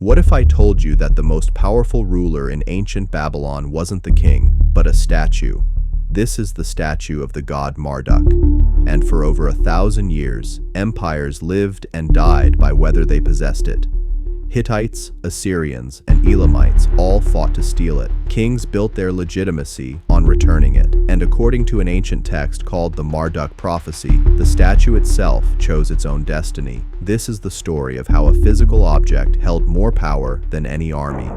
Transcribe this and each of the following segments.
What if I told you that the most powerful ruler in ancient Babylon wasn't the king, but a statue? This is the statue of the god Marduk. And for over 1,000 years, empires lived and died by whether they possessed it. Hittites, Assyrians, and Elamites all fought to steal it. Kings built their legitimacy on returning it, and according to an ancient text called the Marduk Prophecy, the statue itself chose its own destiny. This is the story of how a physical object held more power than any army.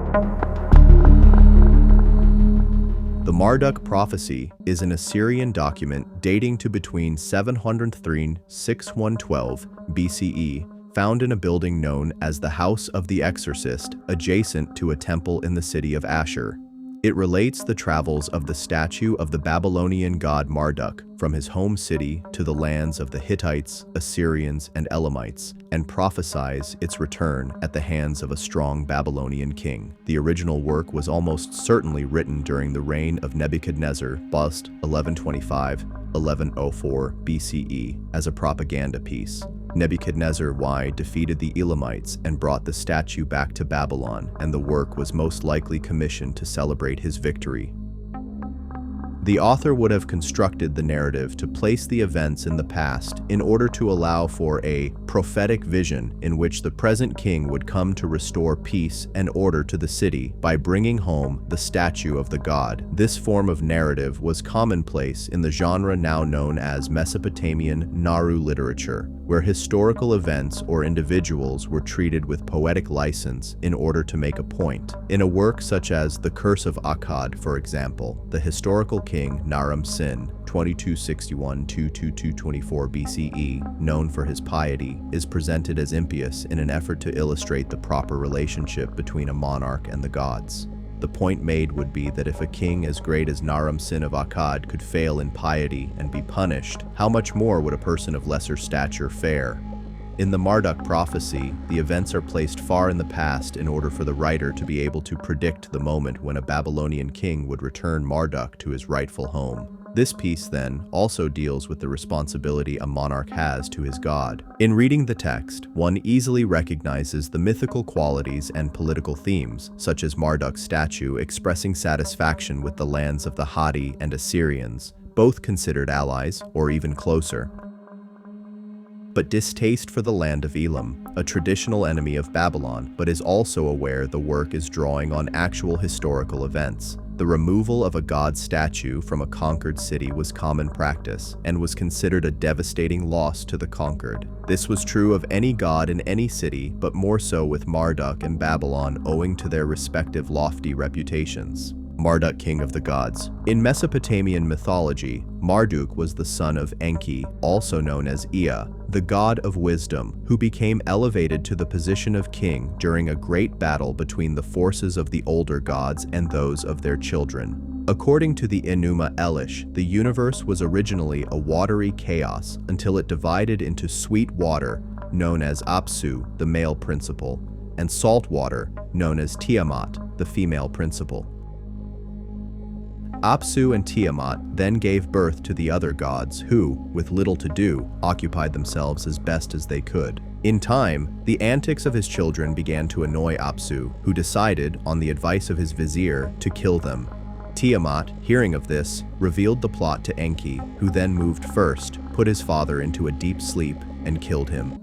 The Marduk Prophecy is an Assyrian document dating to between 703 and 6112 BCE, found in a building known as the House of the Exorcist, adjacent to a temple in the city of Ashur. It relates the travels of the statue of the Babylonian god Marduk from his home city to the lands of the Hittites, Assyrians, and Elamites, and prophesies its return at the hands of a strong Babylonian king. The original work was almost certainly written during the reign of Nebuchadnezzar, bust 1125–1104 BCE, as a propaganda piece. Nebuchadnezzar I defeated the Elamites and brought the statue back to Babylon, and the work was most likely commissioned to celebrate his victory. The author would have constructed the narrative to place the events in the past in order to allow for a prophetic vision in which the present king would come to restore peace and order to the city by bringing home the statue of the god. This form of narrative was commonplace in the genre now known as Mesopotamian Naru literature, where historical events or individuals were treated with poetic license in order to make a point. In a work such as The Curse of Akkad, for example, the historical king Naram-Sin, 2261–2224 BCE, known for his piety, is presented as impious in an effort to illustrate the proper relationship between a monarch and the gods. The point made would be that if a king as great as Naram-Sin of Akkad could fail in piety and be punished, how much more would a person of lesser stature fare? In the Marduk Prophecy, the events are placed far in the past in order for the writer to be able to predict the moment when a Babylonian king would return Marduk to his rightful home. This piece, then, also deals with the responsibility a monarch has to his god. In reading the text, one easily recognizes the mythical qualities and political themes, such as Marduk's statue expressing satisfaction with the lands of the Hatti and Assyrians, both considered allies or even closer, but distaste for the land of Elam, a traditional enemy of Babylon, but is also aware the work is drawing on actual historical events. The removal of a god statue from a conquered city was common practice and was considered a devastating loss to the conquered. This was true of any god in any city, but more so with Marduk and Babylon owing to their respective lofty reputations. Marduk, king of the gods. In Mesopotamian mythology, Marduk was the son of Enki, also known as Ea, the god of wisdom, who became elevated to the position of king during a great battle between the forces of the older gods and those of their children. According to the Enuma Elish, the universe was originally a watery chaos until it divided into sweet water, known as Apsu, the male principle, and salt water, known as Tiamat, the female principle. Apsu and Tiamat then gave birth to the other gods who, with little to do, occupied themselves as best as they could. In time, the antics of his children began to annoy Apsu, who decided, on the advice of his vizier, to kill them. Tiamat, hearing of this, revealed the plot to Enki, who then moved first, put his father into a deep sleep, and killed him.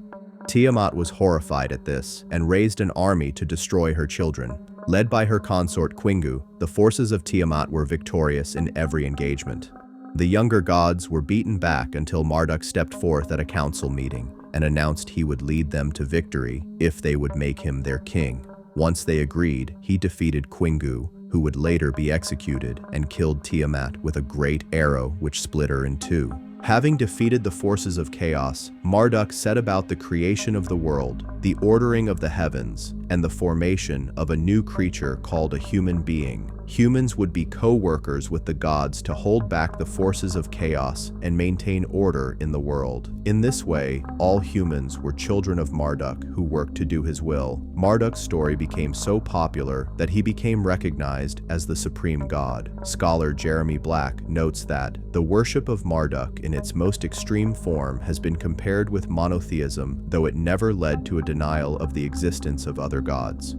Tiamat was horrified at this and raised an army to destroy her children. Led by her consort Kingu, the forces of Tiamat were victorious in every engagement. The younger gods were beaten back until Marduk stepped forth at a council meeting and announced he would lead them to victory if they would make him their king. Once they agreed, he defeated Kingu, who would later be executed, and killed Tiamat with a great arrow which split her in two. Having defeated the forces of chaos, Marduk set about the creation of the world, the ordering of the heavens, and the formation of a new creature called a human being. Humans would be co-workers with the gods to hold back the forces of chaos and maintain order in the world. In this way, all humans were children of Marduk who worked to do his will. Marduk's story became so popular that he became recognized as the supreme god. Scholar Jeremy Black notes that the worship of Marduk in its most extreme form has been compared with monotheism, though it never led to a denial of the existence of other gods.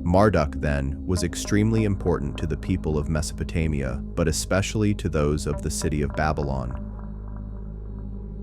Marduk, then, was extremely important to the people of Mesopotamia, but especially to those of the city of Babylon.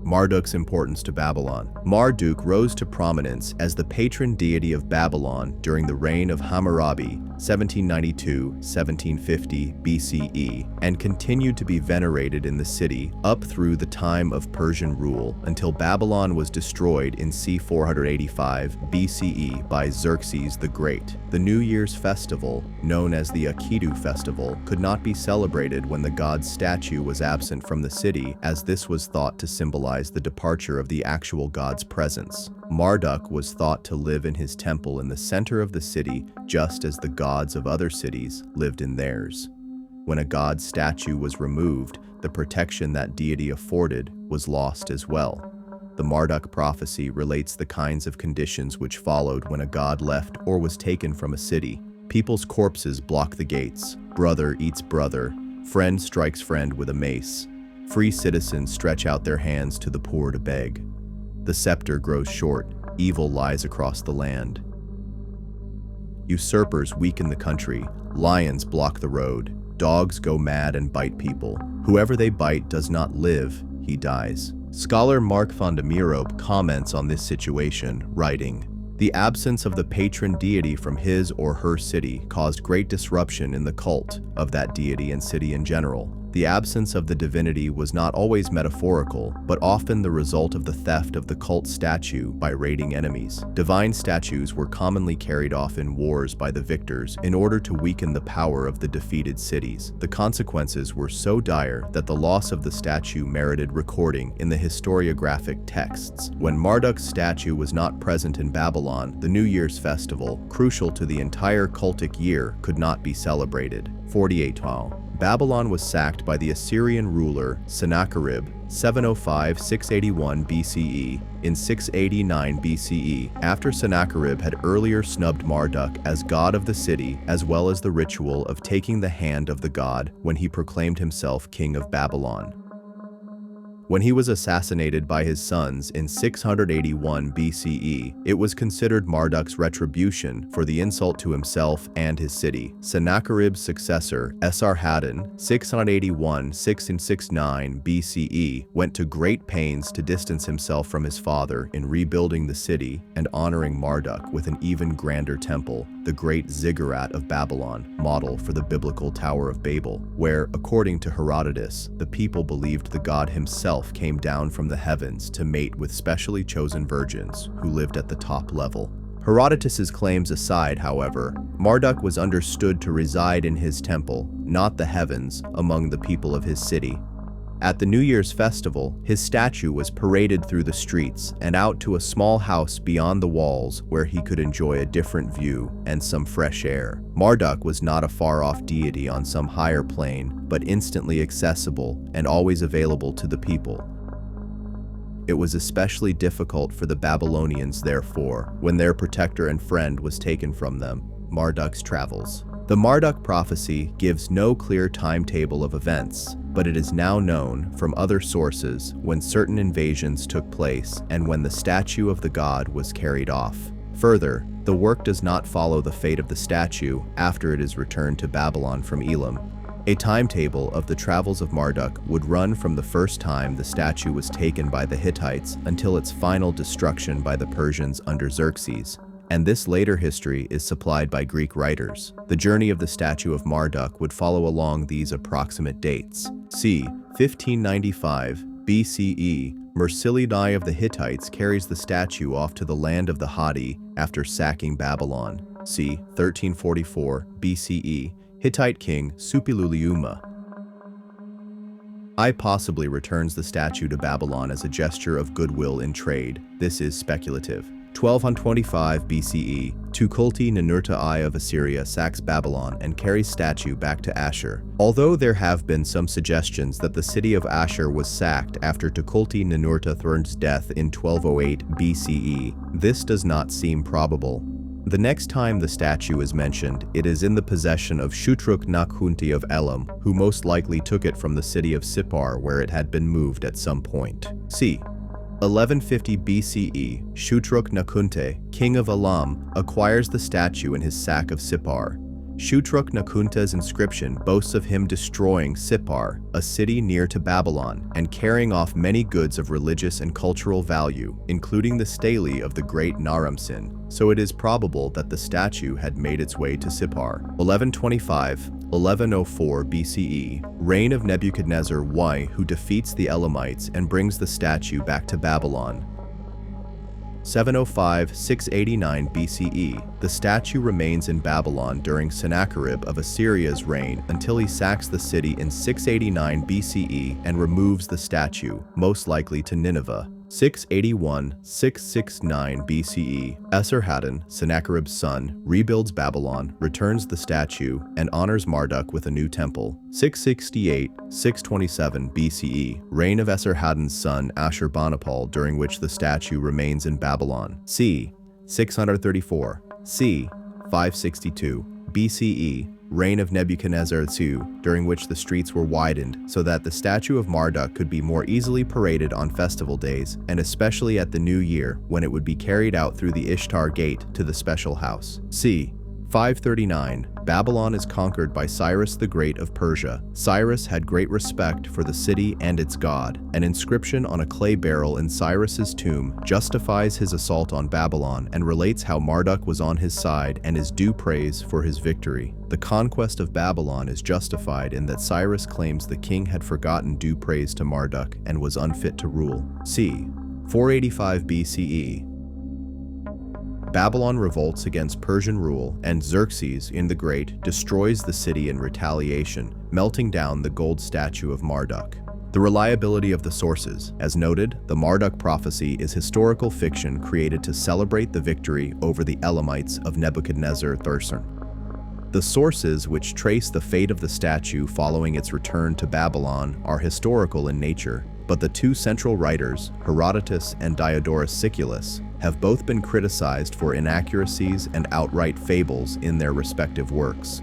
Marduk's importance to Babylon. Marduk rose to prominence as the patron deity of Babylon during the reign of Hammurabi, 1792-1750 BCE, and continued to be venerated in the city up through the time of Persian rule until Babylon was destroyed in c. 485 BCE by Xerxes the Great. The New Year's festival, known as the Akitu festival, could not be celebrated when the god's statue was absent from the city, as this was thought to symbolize the departure of the actual god's presence. Marduk was thought to live in his temple in the center of the city, just as the gods of other cities lived in theirs. When a god's statue was removed, the protection that deity afforded was lost as well. The Marduk Prophecy relates the kinds of conditions which followed when a god left or was taken from a city. People's corpses block the gates, brother eats brother, friend strikes friend with a mace. Free citizens stretch out their hands to the poor to beg. The scepter grows short, evil lies across the land. Usurpers weaken the country, lions block the road, dogs go mad and bite people. Whoever they bite does not live, he dies. Scholar Mark van de Meerope comments on this situation, writing, "The absence of the patron deity from his or her city caused great disruption in the cult of that deity and city in general. The absence of the divinity was not always metaphorical, but often the result of the theft of the cult statue by raiding enemies. Divine statues were commonly carried off in wars by the victors in order to weaken the power of the defeated cities. The consequences were so dire that the loss of the statue merited recording in the historiographic texts. When Marduk's statue was not present in Babylon, the New Year's festival, crucial to the entire cultic year, could not be celebrated." 48. Babylon was sacked by the Assyrian ruler Sennacherib, 705-681 BCE, in 689 BCE, after Sennacherib had earlier snubbed Marduk as god of the city, as well as the ritual of taking the hand of the god when he proclaimed himself king of Babylon. When he was assassinated by his sons in 681 BCE, it was considered Marduk's retribution for the insult to himself and his city. Sennacherib's successor, Esarhaddon, 681-669 BCE, went to great pains to distance himself from his father in rebuilding the city and honoring Marduk with an even grander temple, the Great Ziggurat of Babylon, model for the biblical Tower of Babel, where, according to Herodotus, the people believed the god himself came down from the heavens to mate with specially chosen virgins who lived at the top level. Herodotus's claims aside, however, Marduk was understood to reside in his temple, not the heavens, among the people of his city. At the New Year's festival, his statue was paraded through the streets and out to a small house beyond the walls where he could enjoy a different view and some fresh air. Marduk was not a far-off deity on some higher plane, but instantly accessible and always available to the people. It was especially difficult for the Babylonians, therefore, when their protector and friend was taken from them. Marduk's travels. The Marduk Prophecy gives no clear timetable of events, but it is now known from other sources when certain invasions took place and when the statue of the god was carried off. Further, the work does not follow the fate of the statue after it is returned to Babylon from Elam. A timetable of the travels of Marduk would run from the first time the statue was taken by the Hittites until its final destruction by the Persians under Xerxes, and this later history is supplied by Greek writers. The journey of the statue of Marduk would follow along these approximate dates. c. 1595 BCE, Mursilidai of the Hittites carries the statue off to the land of the Hatti after sacking Babylon. c. 1344 BCE, Hittite king Suppiluliuma I possibly returns the statue to Babylon as a gesture of goodwill in trade. This is speculative. 1225 BCE, Tukulti-Ninurta I of Assyria sacks Babylon and carries statue back to Ashur. Although there have been some suggestions that the city of Ashur was sacked after Tukulti-Ninurta III's death in 1208 BCE, this does not seem probable. The next time the statue is mentioned, it is in the possession of Shutruk-Nakhunti of Elam, who most likely took it from the city of Sippar where it had been moved at some point. c. 1150 BCE, Shutruk-Nakhunte, king of Elam, acquires the statue in his sack of Sippar. Shutruk-Nakhunte's inscription boasts of him destroying Sippar, a city near to Babylon, and carrying off many goods of religious and cultural value, including the stele of the great Naram-Sin, so it is probable that the statue had made its way to Sippar. 1104 BCE, reign of Nebuchadnezzar I, who defeats the Elamites and brings the statue back to Babylon. 705–689 BCE, the statue remains in Babylon during Sennacherib of Assyria's reign until he sacks the city in 689 BCE and removes the statue, most likely to Nineveh. 681–669 BCE, Esarhaddon, Sennacherib's son, rebuilds Babylon, returns the statue, and honors Marduk with a new temple. 668–627 BCE, reign of Esarhaddon's son Ashurbanipal, during which the statue remains in Babylon. c. 634, c. 562 BCE, reign of Nebuchadnezzar II, during which the streets were widened so that the statue of Marduk could be more easily paraded on festival days, and especially at the New Year, when it would be carried out through the Ishtar Gate to the special house. c. 539, Babylon is conquered by Cyrus the Great of Persia. Cyrus had great respect for the city and its god. An inscription on a clay barrel in Cyrus's tomb justifies his assault on Babylon and relates how Marduk was on his side and is due praise for his victory. The conquest of Babylon is justified in that Cyrus claims the king had forgotten due praise to Marduk and was unfit to rule. c. 485 BCE, Babylon revolts against Persian rule, and Xerxes the Great destroys the city in retaliation, melting down the gold statue of Marduk. The reliability of the sources. As noted, the Marduk Prophecy is historical fiction created to celebrate the victory over the Elamites of Nebuchadnezzar III. The sources which trace the fate of the statue following its return to Babylon are historical in nature, but the two central writers, Herodotus and Diodorus Siculus, have both been criticized for inaccuracies and outright fables in their respective works.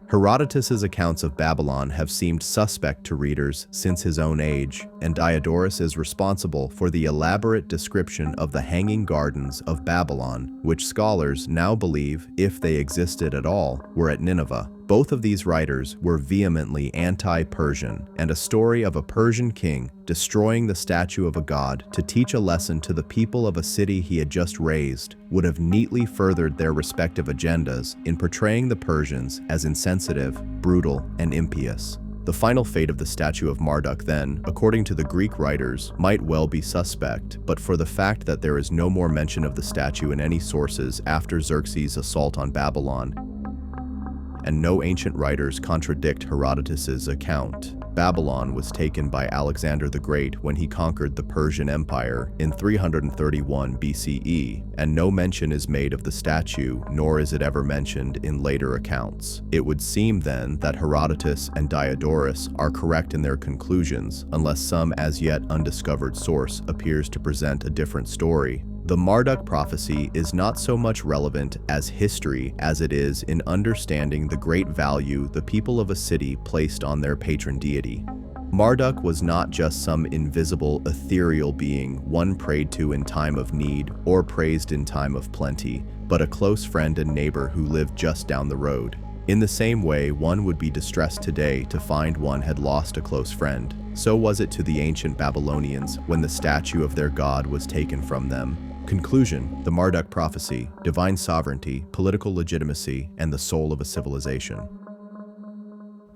Herodotus's accounts of Babylon have seemed suspect to readers since his own age, and Diodorus is responsible for the elaborate description of the Hanging Gardens of Babylon, which scholars now believe, if they existed at all, were at Nineveh. Both of these writers were vehemently anti-Persian, and a story of a Persian king destroying the statue of a god to teach a lesson to the people of a city he had just razed would have neatly furthered their respective agendas in portraying the Persians as insensitive, brutal, and impious. The final fate of the statue of Marduk then, according to the Greek writers, might well be suspect, but for the fact that there is no more mention of the statue in any sources after Xerxes' assault on Babylon, and no ancient writers contradict Herodotus's account. Babylon was taken by Alexander the Great when he conquered the Persian Empire in 331 BCE, and no mention is made of the statue, nor is it ever mentioned in later accounts. It would seem then that Herodotus and Diodorus are correct in their conclusions, unless some as yet undiscovered source appears to present a different story. The Marduk Prophecy is not so much relevant as history as it is in understanding the great value the people of a city placed on their patron deity. Marduk was not just some invisible, ethereal being one prayed to in time of need or praised in time of plenty, but a close friend and neighbor who lived just down the road. In the same way one would be distressed today to find one had lost a close friend, so was it to the ancient Babylonians when the statue of their god was taken from them. Conclusion: the Marduk Prophecy, divine sovereignty, political legitimacy, and the soul of a civilization.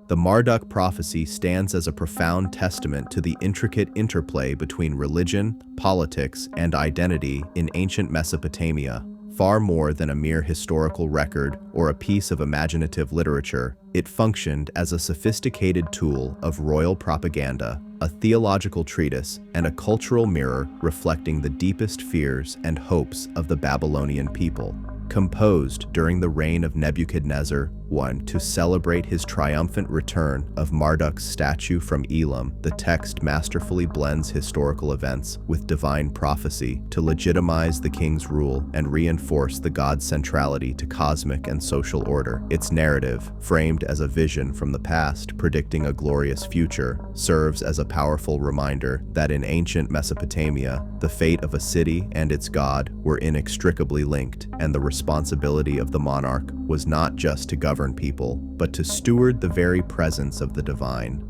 The Marduk Prophecy stands as a profound testament to the intricate interplay between religion, politics, and identity in ancient Mesopotamia. Far more than a mere historical record or a piece of imaginative literature, it functioned as a sophisticated tool of royal propaganda, a theological treatise, and a cultural mirror reflecting the deepest fears and hopes of the Babylonian people. Composed during the reign of Nebuchadnezzar, 1. To celebrate his triumphant return of Marduk's statue from Elam, the text masterfully blends historical events with divine prophecy to legitimize the king's rule and reinforce the god's centrality to cosmic and social order. Its narrative, framed as a vision from the past predicting a glorious future, serves as a powerful reminder that in ancient Mesopotamia, the fate of a city and its god were inextricably linked, and the responsibility of the monarch was not just to govern people, but to steward the very presence of the divine.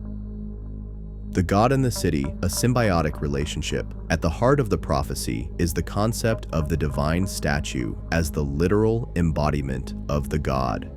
The god and the city, a symbiotic relationship. At the heart of the prophecy is the concept of the divine statue as the literal embodiment of the god.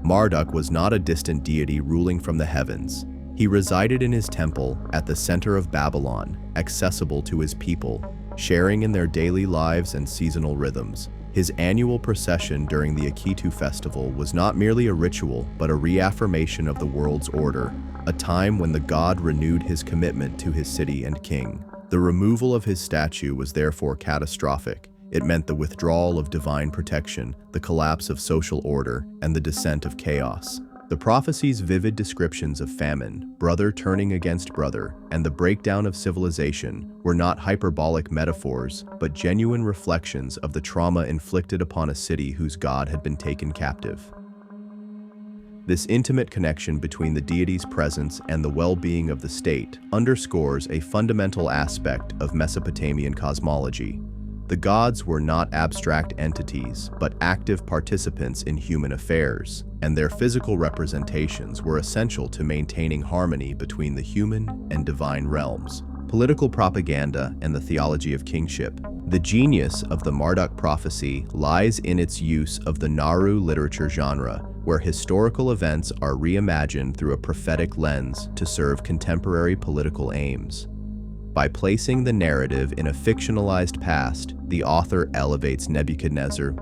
Marduk was not a distant deity ruling from the heavens. He resided in his temple at the center of Babylon, accessible to his people, sharing in their daily lives and seasonal rhythms. His annual procession during the Akitu festival was not merely a ritual, but a reaffirmation of the world's order, a time when the god renewed his commitment to his city and king. The removal of his statue was therefore catastrophic. It meant the withdrawal of divine protection, the collapse of social order, and the descent of chaos. The prophecy's vivid descriptions of famine, brother turning against brother, and the breakdown of civilization were not hyperbolic metaphors, but genuine reflections of the trauma inflicted upon a city whose god had been taken captive. This intimate connection between the deity's presence and the well-being of the state underscores a fundamental aspect of Mesopotamian cosmology. The gods were not abstract entities, but active participants in human affairs, and their physical representations were essential to maintaining harmony between the human and divine realms. Political propaganda and the theology of kingship. The genius of the Marduk Prophecy lies in its use of the Naru literature genre, where historical events are reimagined through a prophetic lens to serve contemporary political aims. By placing the narrative in a fictionalized past, the author elevates Nebuchadnezzar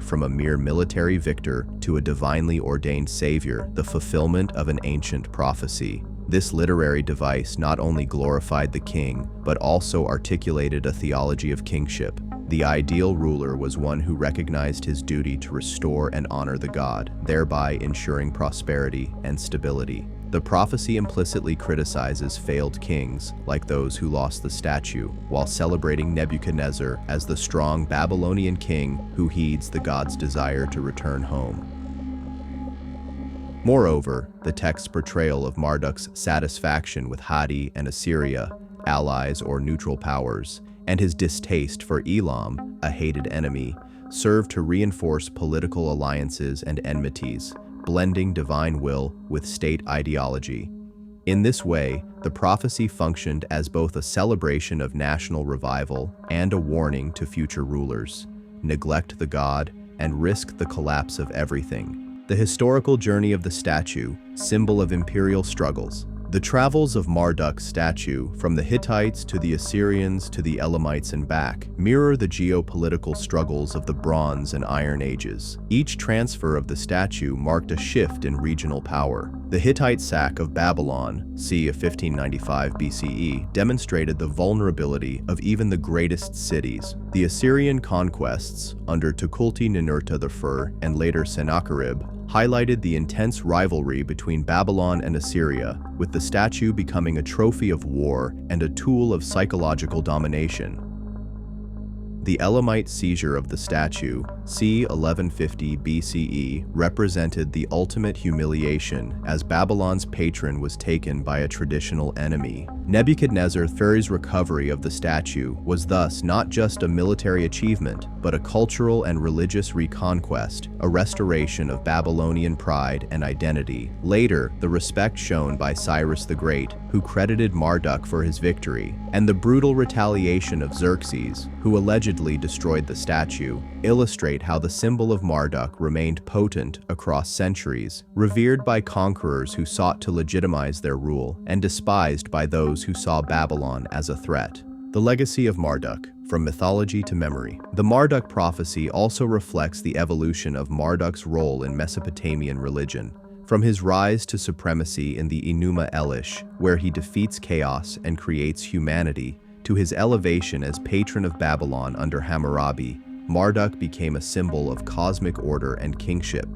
from a mere military victor to a divinely ordained savior, the fulfillment of an ancient prophecy. This literary device not only glorified the king, but also articulated a theology of kingship. The ideal ruler was one who recognized his duty to restore and honor the god, thereby ensuring prosperity and stability. The prophecy implicitly criticizes failed kings, like those who lost the statue, while celebrating Nebuchadnezzar as the strong Babylonian king who heeds the god's desire to return home. Moreover, the text's portrayal of Marduk's satisfaction with Hatti and Assyria, allies or neutral powers, and his distaste for Elam, a hated enemy, served to reinforce political alliances and enmities, blending divine will with state ideology. In this way, the prophecy functioned as both a celebration of national revival and a warning to future rulers: neglect the god and risk the collapse of everything. The historical journey of the statue, symbol of imperial struggles. The travels of Marduk's statue, from the Hittites to the Assyrians to the Elamites and back, mirror the geopolitical struggles of the Bronze and Iron Ages. Each transfer of the statue marked a shift in regional power. The Hittite sack of Babylon, c. 1595 BCE, demonstrated the vulnerability of even the greatest cities. The Assyrian conquests, under Tukulti-Ninurta I and later Sennacherib, highlighted the intense rivalry between Babylon and Assyria, with the statue becoming a trophy of war and a tool of psychological domination. The Elamite seizure of the statue, c. 1150 BCE, represented the ultimate humiliation as Babylon's patron was taken by a traditional enemy. Nebuchadnezzar's recovery of the statue was thus not just a military achievement, but a cultural and religious reconquest, a restoration of Babylonian pride and identity. Later, the respect shown by Cyrus the Great, who credited Marduk for his victory, and the brutal retaliation of Xerxes, who allegedly destroyed the statue, illustrate how the symbol of Marduk remained potent across centuries, revered by conquerors who sought to legitimize their rule, and despised by those who saw Babylon as a threat. The legacy of Marduk, from mythology to memory. The Marduk prophecy also reflects the evolution of Marduk's role in Mesopotamian religion. From his rise to supremacy in the Enuma Elish, where he defeats chaos and creates humanity, to his elevation as patron of Babylon under Hammurabi, Marduk became a symbol of cosmic order and kingship.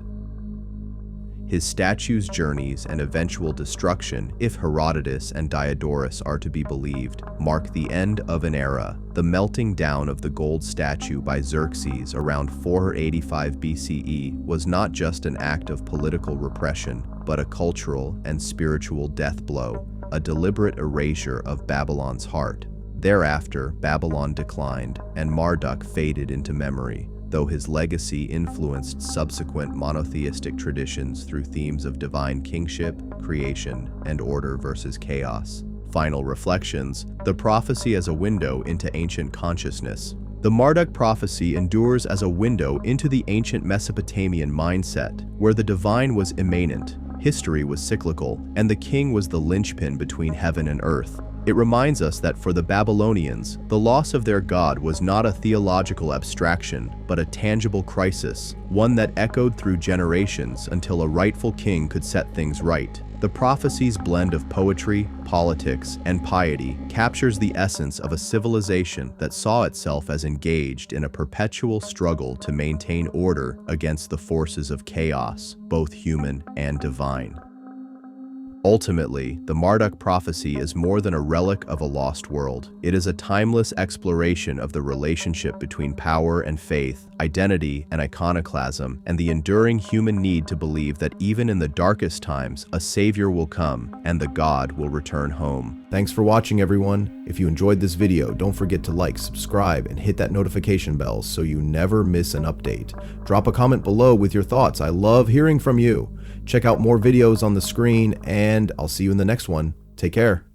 His statue's journeys and eventual destruction, if Herodotus and Diodorus are to be believed, mark the end of an era. The melting down of the gold statue by Xerxes around 485 BCE was not just an act of political repression, but a cultural and spiritual death blow, a deliberate erasure of Babylon's heart. Thereafter, Babylon declined, and Marduk faded into memory, though his legacy influenced subsequent monotheistic traditions through themes of divine kingship, creation, and order versus chaos. Final reflections: the prophecy as a window into ancient consciousness. The Marduk Prophecy endures as a window into the ancient Mesopotamian mindset, where the divine was immanent, history was cyclical, and the king was the linchpin between heaven and earth. It reminds us that for the Babylonians, the loss of their god was not a theological abstraction, but a tangible crisis, one that echoed through generations until a rightful king could set things right. The prophecy's blend of poetry, politics, and piety captures the essence of a civilization that saw itself as engaged in a perpetual struggle to maintain order against the forces of chaos, both human and divine. Ultimately, the Marduk Prophecy is more than a relic of a lost world. It is a timeless exploration of the relationship between power and faith, identity and iconoclasm, and the enduring human need to believe that even in the darkest times, a savior will come and the god will return home. Thanks for watching, everyone. If you enjoyed this video, don't forget to like, subscribe, and hit that notification bell so you never miss an update. Drop a comment below with your thoughts. I love hearing from you. Check out more videos on the screen, and I'll see you in the next one. Take care.